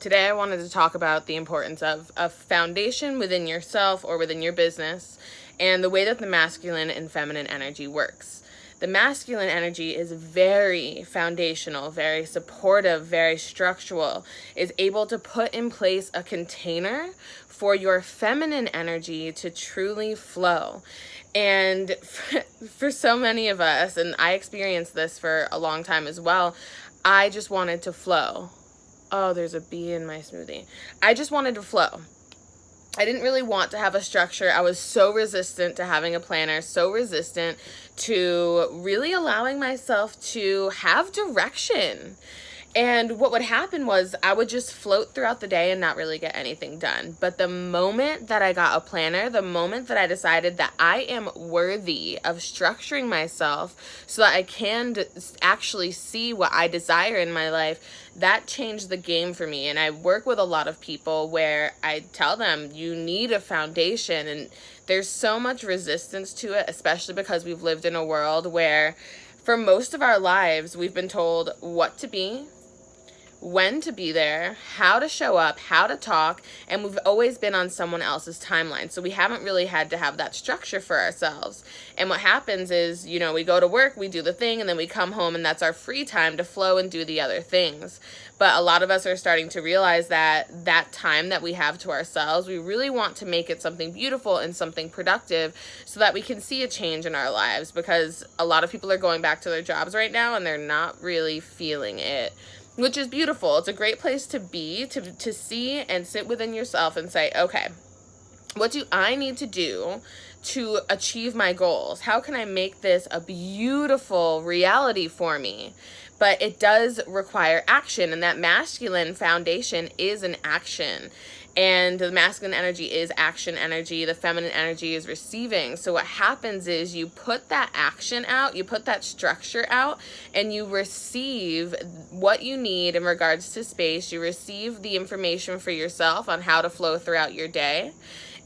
Today I wanted to talk about the importance of a foundation within yourself or within your business and the way that the masculine and feminine energy works. The masculine energy is very foundational, very supportive, very structural, is able to put in place a container for your feminine energy to truly flow. And for so many of us, and I experienced this for a long time as well, I just wanted to flow. Oh, there's a bee in my smoothie. I just wanted to flow. I didn't really want to have a structure. I was so resistant to having a planner, so resistant to really allowing myself to have direction. And what would happen was I would just float throughout the day and not really get anything done. But the moment that I got a planner, the moment that I decided that I am worthy of structuring myself so that I can actually see what I desire in my life, that changed the game for me. And I work with a lot of people where I tell them you need a foundation, and there's so much resistance to it, especially because we've lived in a world where for most of our lives we've been told what to be, when to be there, how to show up, how to talk, and we've always been on someone else's timeline. So we haven't really had to have that structure for ourselves. And what happens is, we go to work, we do the thing, and then we come home and that's our free time to flow and do the other things. But a lot of us are starting to realize that that time that we have to ourselves, we really want to make it something beautiful and something productive so that we can see a change in our lives, because a lot of people are going back to their jobs right now and they're not really feeling it. Which is beautiful. It's a great place to be, to see and sit within yourself and say, okay, what do I need to do to achieve my goals? How can I make this a beautiful reality for me? But it does require action, and that masculine foundation is an action. And the masculine energy is action energy. The feminine energy is receiving. So what happens is you put that action out, you put that structure out, and you receive what you need in regards to space. You receive the information for yourself on how to flow throughout your day.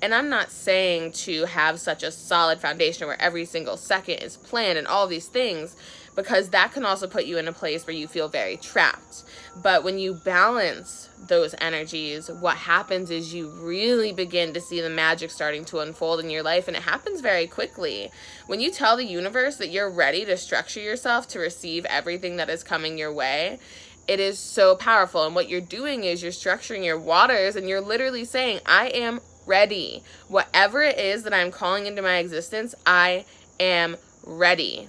And I'm not saying to have such a solid foundation where every single second is planned and all these things, because that can also put you in a place where you feel very trapped. But when you balance those energies, what happens is you really begin to see the magic starting to unfold in your life, and it happens very quickly. When you tell the universe that you're ready to structure yourself to receive everything that is coming your way, it is so powerful. And what you're doing is you're structuring your waters, and you're literally saying, I am ready. Whatever it is that I'm calling into my existence, I am ready.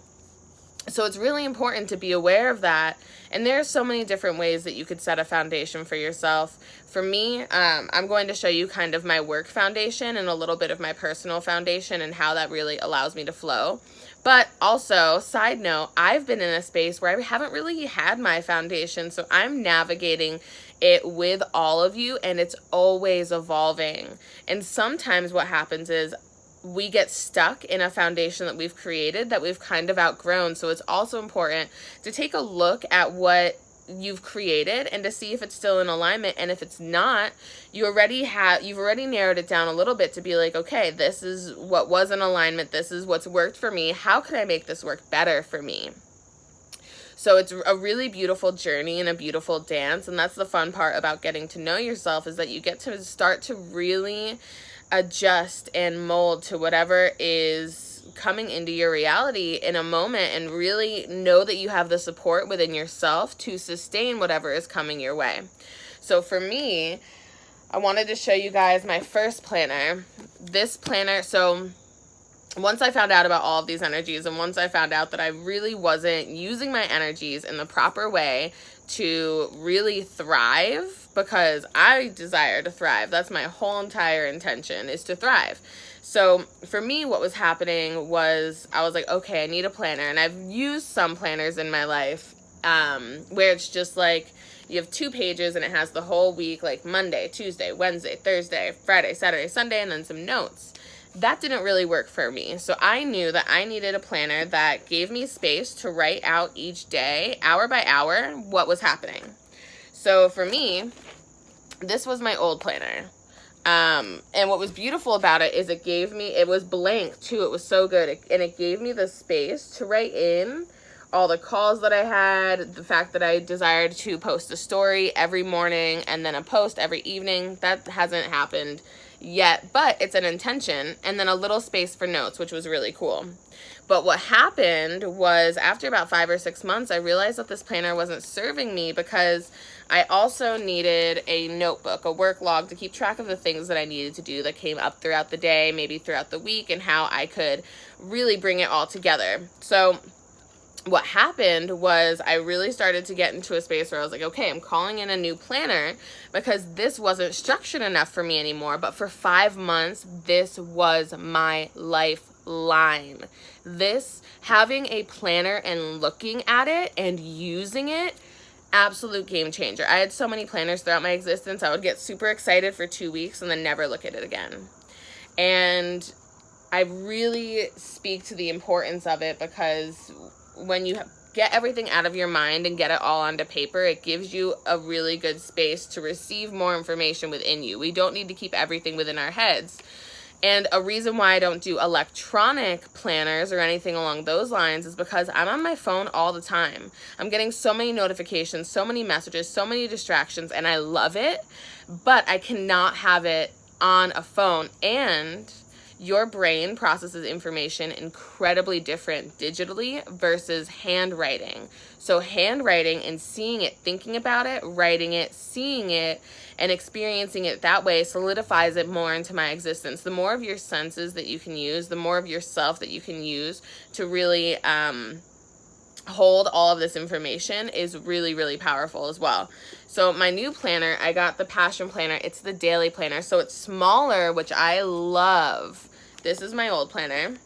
So it's really important to be aware of that. And there are so many different ways that you could set a foundation for yourself. For me, I'm going to show you kind of my work foundation and a little bit of my personal foundation and how that really allows me to flow. But also, side note, I've been in a space where I haven't really had my foundation, so I'm navigating it with all of you, and it's always evolving. And sometimes what happens is we get stuck in a foundation that we've created that we've kind of outgrown. So it's also important to take a look at what you've created and to see if it's still in alignment. And if it's not, you've already narrowed it down a little bit to be like, okay, this is what was in alignment. This is what's worked for me. How can I make this work better for me? So it's a really beautiful journey and a beautiful dance. And that's the fun part about getting to know yourself, is that you get to start to really adjust and mold to whatever is coming into your reality in a moment, and really know that you have the support within yourself to sustain whatever is coming your way. So for me, I wanted to show you guys my first planner. This planner, so once I found out about all of these energies, and once I found out that I really wasn't using my energies in the proper way to really thrive, because I desire to thrive. That's my whole entire intention, is to thrive. So for me, what was happening was I was like, okay, I need a planner. And I've used some planners in my life where it's just like you have 2 pages and it has the whole week, like Monday, Tuesday, Wednesday, Thursday, Friday, Saturday, Sunday, and then some notes. That didn't really work for me. So I knew that I needed a planner that gave me space to write out each day, hour by hour, what was happening. So for me, this was my old planner. And what was beautiful about it is it was blank too. It was so good. And it gave me the space to write in all the calls that I had, the fact that I desired to post a story every morning and then a post every evening. That hasn't happened yet, but it's an intention. And then a little space for notes, which was really cool. But what happened was after about 5 or 6 months, I realized that this planner wasn't serving me because I also needed a notebook, a work log to keep track of the things that I needed to do that came up throughout the day, maybe throughout the week, and how I could really bring it all together. So what happened was I really started to get into a space where I was like, okay, I'm calling in a new planner because this wasn't structured enough for me anymore. But for 5 months, this was my lifeline. This, having a planner and looking at it and using it, absolute game changer. I had so many planners throughout my existence. I would get super excited for 2 weeks and then never look at it again. And I really speak to the importance of it because when you get everything out of your mind and get it all onto paper, it gives you a really good space to receive more information within you. We don't need to keep everything within our heads. And a reason why I don't do electronic planners or anything along those lines is because I'm on my phone all the time. I'm getting so many notifications, so many messages, so many distractions, and I love it, but I cannot have it on a phone. And your brain processes information incredibly different digitally versus handwriting. So handwriting and seeing it, thinking about it, writing it, seeing it, and experiencing it that way solidifies it more into my existence. The more of your senses that you can use, the more of yourself that you can use to really hold all of this information is really, really powerful as well. So my new planner, I got the Passion Planner. It's the daily planner. So it's smaller, which I love. This is my old planner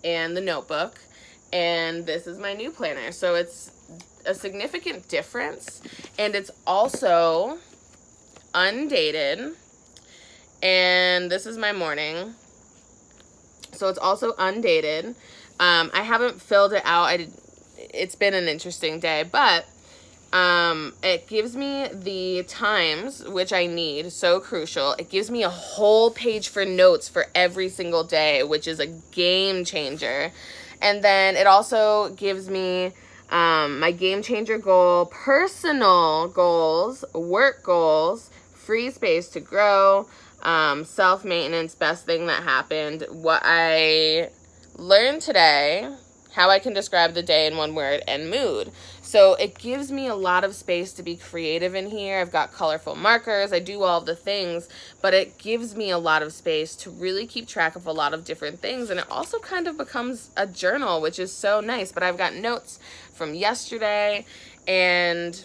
and the notebook. And this is my new planner. So it's a significant difference. And it's also undated. And this is my morning. So it's also undated. I haven't filled it out. It's been an interesting day, but it gives me the times, which I need, so crucial. It gives me a whole page for notes for every single day, which is a game changer. And then it also gives me my game changer goal, personal goals, work goals, free space to grow, self-maintenance, best thing that happened, what I learned today, how I can describe the day in one word, and mood. So it gives me a lot of space to be creative in here. I've got colorful markers. I do all of the things, but it gives me a lot of space to really keep track of a lot of different things. And it also kind of becomes a journal, which is so nice. But I've got notes from yesterday and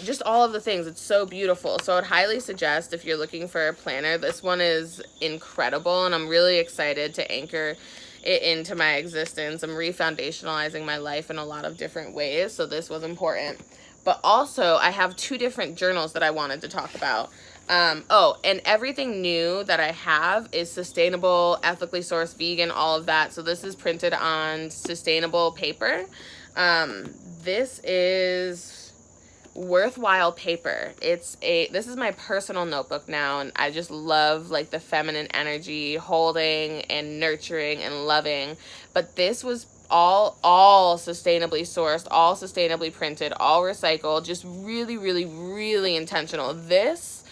just all of the things. It's so beautiful. So I'd highly suggest, if you're looking for a planner, this one is incredible, and I'm really excited to anchor it into my existence. I'm refoundationalizing my life in a lot of different ways, so this was important. But also, I have 2 different journals that I wanted to talk about. And everything new that I have is sustainable, ethically sourced, vegan, all of that. So this is printed on sustainable paper. This is Worthwhile paper. This is my personal notebook now, and I just love like the feminine energy, holding and nurturing and loving. But this was all sustainably sourced, all sustainably printed, all recycled, just really, really, really intentional. This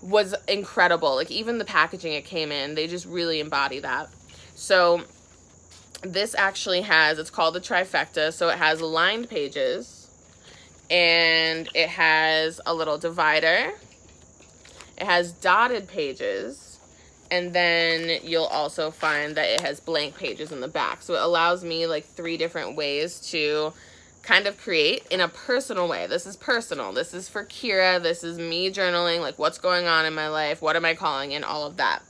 was incredible. Like even the packaging it came in, they just really embody that. So this actually it's called the trifecta. So it has lined pages, and it has a little divider, it has dotted pages, and then you'll also find that it has blank pages in the back. So it allows me like 3 different ways to kind of create in a personal way. This is personal. This is for Kira. This is me journaling, like what's going on in my life, what am I calling in, all of that.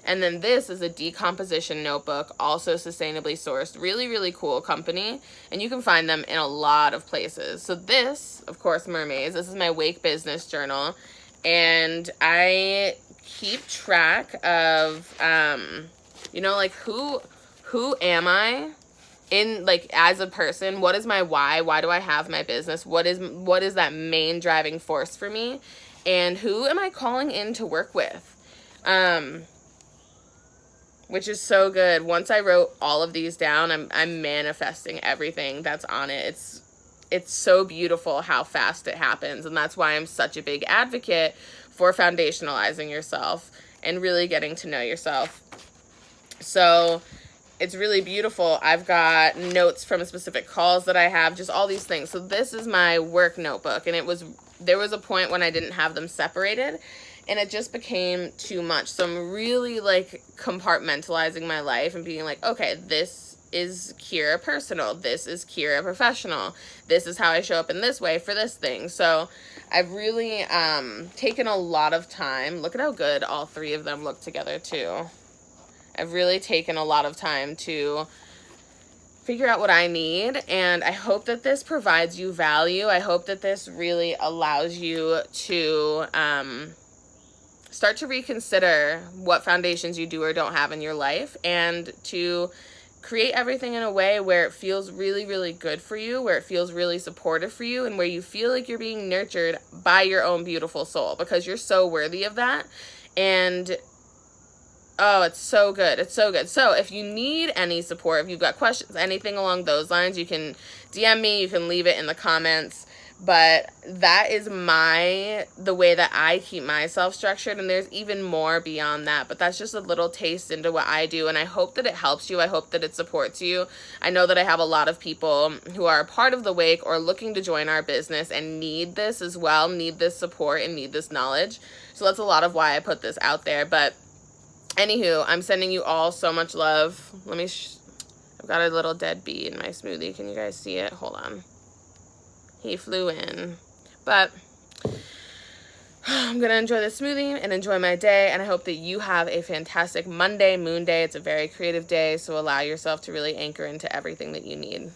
And then this is a decomposition notebook, also sustainably sourced. Really, really cool company. And you can find them in a lot of places. So this, of course, mermaids. This is my Wake Business Journal. And I keep track of, like who am I in, like, as a person? What is my why? Why do I have my business? What is that main driving force for me? And who am I calling in to work with? which is so good. Once I wrote all of these down, I'm manifesting everything that's on it. It's so beautiful how fast it happens, and that's why I'm such a big advocate for foundationalizing yourself and really getting to know yourself. So it's really beautiful. I've got notes from specific calls that I have, just all these things. So this is my work notebook, and there was a point when I didn't have them separated, and it just became too much. So I'm really like compartmentalizing my life and being like, okay, this is Kira personal, this is Kira professional, this is how I show up in this way for this thing. So I've really taken a lot of time. Look at how good all three of them look together too. I've really taken a lot of time to figure out what I need, and I hope that this provides you value. I hope that this really allows you to start to reconsider what foundations you do or don't have in your life, and to create everything in a way where it feels really, really good for you, where it feels really supportive for you, and where you feel like you're being nurtured by your own beautiful soul, because you're so worthy of that. And oh, it's so good. It's so good. So if you need any support, if you've got questions, anything along those lines, you can DM me, you can leave it in the comments. But that is the way that I keep myself structured, and there's even more beyond that. But that's just a little taste into what I do, and I hope that it helps you. I hope that it supports you. I know that I have a lot of people who are a part of the Wake or looking to join our business and need this as well, need this support and need this knowledge. So that's a lot of why I put this out there. But anywho, I'm sending you all so much love. I've got a little dead bee in my smoothie. Can you guys see it? Hold on. He flew in. But I'm going to enjoy this smoothie and enjoy my day. And I hope that you have a fantastic Monday, Moon Day. It's a very creative day. So allow yourself to really anchor into everything that you need.